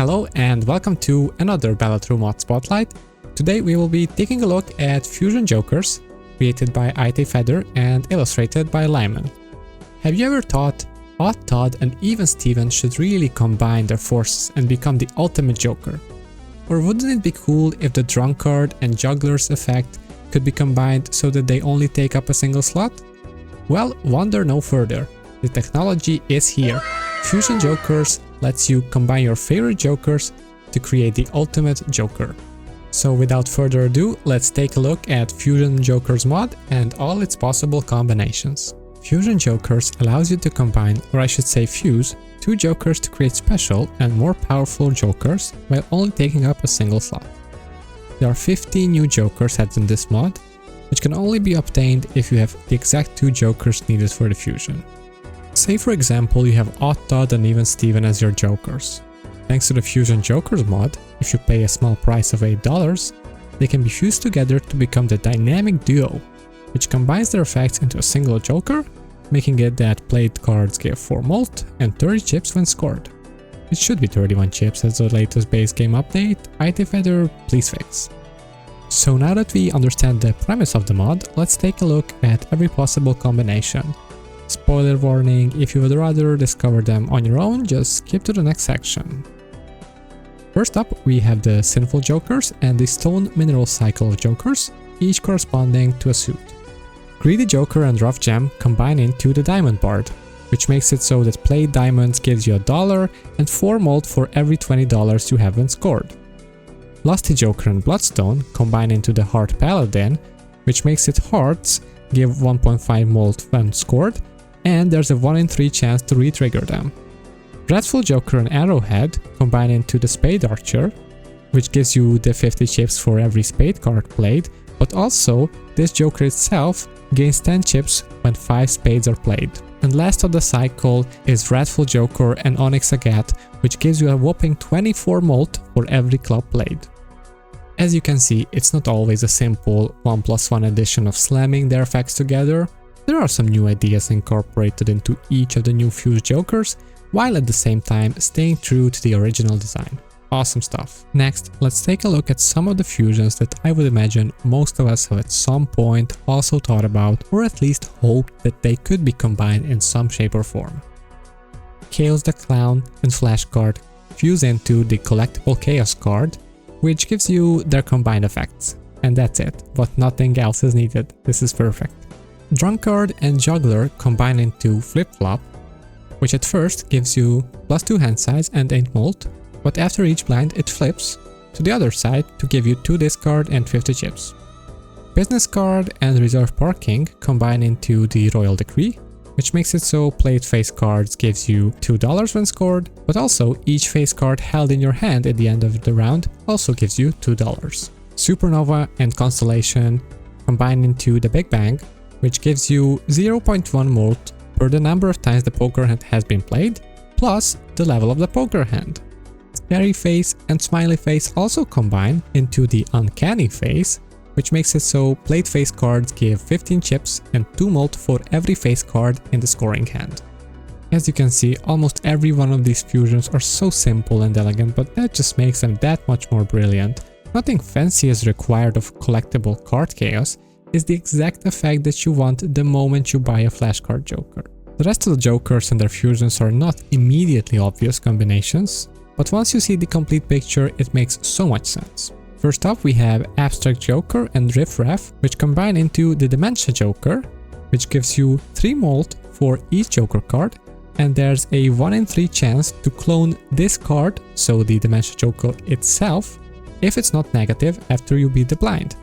Hello and welcome to another Balatro Mod Spotlight. Today we will be taking a look at Fusion Jokers, created by itayfeder and illustrated by Lyman. Have you ever thought, Todd and even Steven should really combine their forces and become the ultimate Joker? Or wouldn't it be cool if the Drunkard and Juggler's effect could be combined so that they only take up a single slot? Well, wonder no further. The technology is here. Fusion Jokers lets you combine your favorite Jokers to create the ultimate Joker. So without further ado, let's take a look at Fusion Jokers mod and all its possible combinations. Fusion Jokers allows you to combine, or I should say fuse, two Jokers to create special and more powerful Jokers while only taking up a single slot. There are 15 new Joker sets in this mod, which can only be obtained if you have the exact two Jokers needed for the fusion. Say for example you have Todd and even Steven as your Jokers. Thanks to the Fusion Jokers mod, if you pay a small price of $8, they can be fused together to become the dynamic duo, which combines their effects into a single Joker, making it that played cards give 4 mult and 30 chips when scored. It should be 31 chips as the latest base game update, itayfeder, please fix. So now that we understand the premise of the mod, let's take a look at every possible combination. Spoiler warning, if you would rather discover them on your own, just skip to the next section. First up, we have the Sinful Jokers and the Stone Mineral Cycle of Jokers, each corresponding to a suit. Greedy Joker and Rough Gem combine into the Diamond Bard, which makes it so that played diamonds gives you $1 and 4 mult for every $20 you haven't scored. Lusty Joker and Bloodstone combine into the Heart Paladin, which makes it hearts give 1.5 mult when scored, and there's a 1 in 3 chance to re-trigger them. Wrathful Joker and Arrowhead combine into the Spade Archer, which gives you the 50 chips for every spade card played, but also this Joker itself gains 10 chips when 5 spades are played. And last of the cycle is Wrathful Joker and Onyx Agate, which gives you a whopping 24 mult for every club played. As you can see, it's not always a simple 1+1 addition of slamming their effects together. There are some new ideas incorporated into each of the new fused Jokers, while at the same time staying true to the original design. Awesome stuff. Next, let's take a look at some of the fusions that I would imagine most of us have at some point also thought about, or at least hoped that they could be combined in some shape or form. Chaos the Clown and Flashcard fuse into the Collectible Chaos card, which gives you their combined effects. And that's it, but nothing else is needed. This is perfect. Drunkard and Juggler combine into Flip-Flop, which at first gives you +2 hand size and 8 mult, but after each blind it flips to the other side to give you 2 discard and 50 chips. Business Card and Reserve Parking combine into the Royal Decree, which makes it so played face cards gives you $2 when scored, but also each face card held in your hand at the end of the round also gives you $2. Supernova and Constellation combine into the Big Bang, which gives you 0.1 mult per the number of times the poker hand has been played, plus the level of the poker hand. Scary Face and Smiley Face also combine into the Uncanny Face, which makes it so played face cards give 15 chips and 2 mult for every face card in the scoring hand. As you can see, almost every one of these fusions are so simple and elegant, but that just makes them that much more brilliant. Nothing fancy is required of collectible card chaos. Is the exact effect that you want the moment you buy a flashcard Joker. The rest of the Jokers and their fusions are not immediately obvious combinations, but once you see the complete picture, it makes so much sense. First up, we have Abstract Joker and Riff-Raff, which combine into the Dementia Joker, which gives you 3 mult for each Joker card, and there's a 1 in 3 chance to clone this card, so the Dementia Joker itself, if it's not negative after you beat the blind.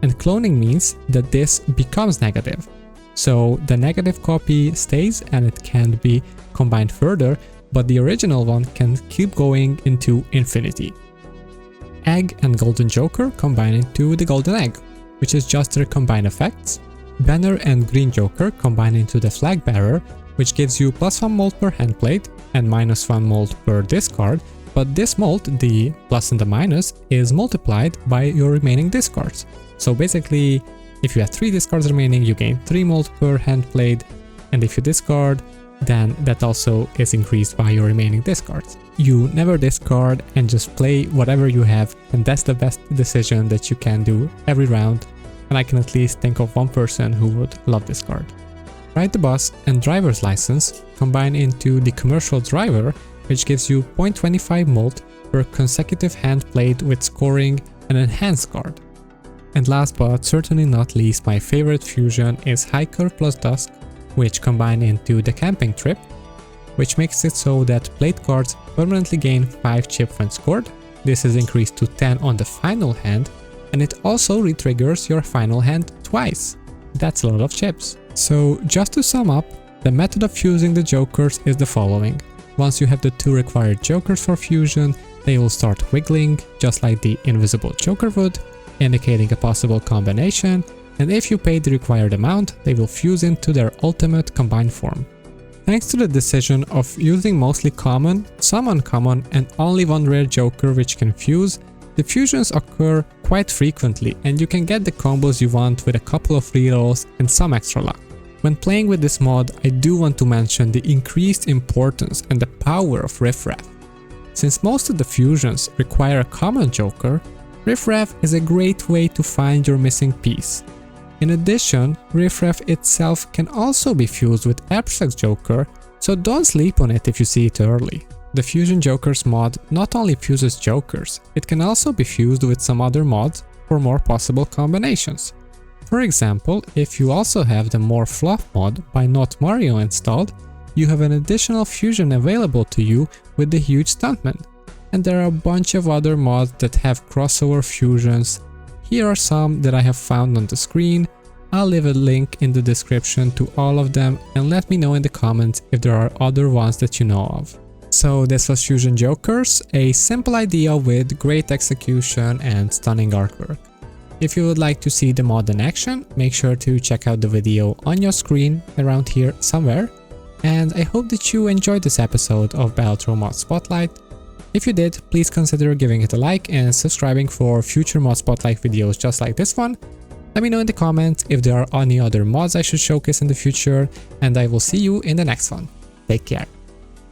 And cloning means that this becomes negative. So the negative copy stays and it can be combined further, but the original one can keep going into infinity. Egg and Golden Joker combine into the Golden Egg, which is just their combined effects. Banner and Green Joker combine into the Flag Bearer, which gives you +1 mult per hand played and -1 mult per discard, but this mult, the plus and the minus, is multiplied by your remaining discards. So basically, if you have 3 discards remaining, you gain 3 mult per hand played, and if you discard, then that also is increased by your remaining discards. You never discard and just play whatever you have, and that's the best decision that you can do every round, and I can at least think of one person who would love this card. Ride the Bus and Driver's License combine into the Commercial Driver, which gives you 0.25 mult per consecutive hand played with scoring an enhanced card. And last but certainly not least, my favorite fusion is Hiker plus Dusk, which combine into the Camping Trip, which makes it so that played cards permanently gain 5 chip when scored. This is increased to 10 on the final hand, and it also re-triggers your final hand twice. That's a lot of chips. So just to sum up, the method of fusing the jokers is the following. Once you have the 2 required jokers for fusion, they will start wiggling, just like the invisible joker would, indicating a possible combination, and if you pay the required amount, they will fuse into their ultimate combined form. Thanks to the decision of using mostly common, some uncommon, and only one rare joker which can fuse, the fusions occur quite frequently and you can get the combos you want with a couple of rerolls and some extra luck. When playing with this mod, I do want to mention the increased importance and the power of Riff-Raff. Since most of the fusions require a common joker, Riff-Raff is a great way to find your missing piece. In addition, Riff-Raff itself can also be fused with Abstract Joker, so don't sleep on it if you see it early. The Fusion Jokers mod not only fuses jokers, it can also be fused with some other mods for more possible combinations. For example, if you also have the More Fluff mod by Not Mario installed, you have an additional fusion available to you with the Huge Stuntman. And there are a bunch of other mods that have crossover fusions. Here are some that I have found on the screen. I'll leave a link in the description to all of them and let me know in the comments if there are other ones that you know of. So this was Fusion Jokers, a simple idea with great execution and stunning artwork. If you would like to see the mod in action, make sure to check out the video on your screen around here somewhere. And I hope that you enjoyed this episode of Balatro Mod Spotlight. If you did, please consider giving it a like and subscribing for future Mod Spotlight videos just like this one. Let me know in the comments if there are any other mods I should showcase in the future, and I will see you in the next one. Take care.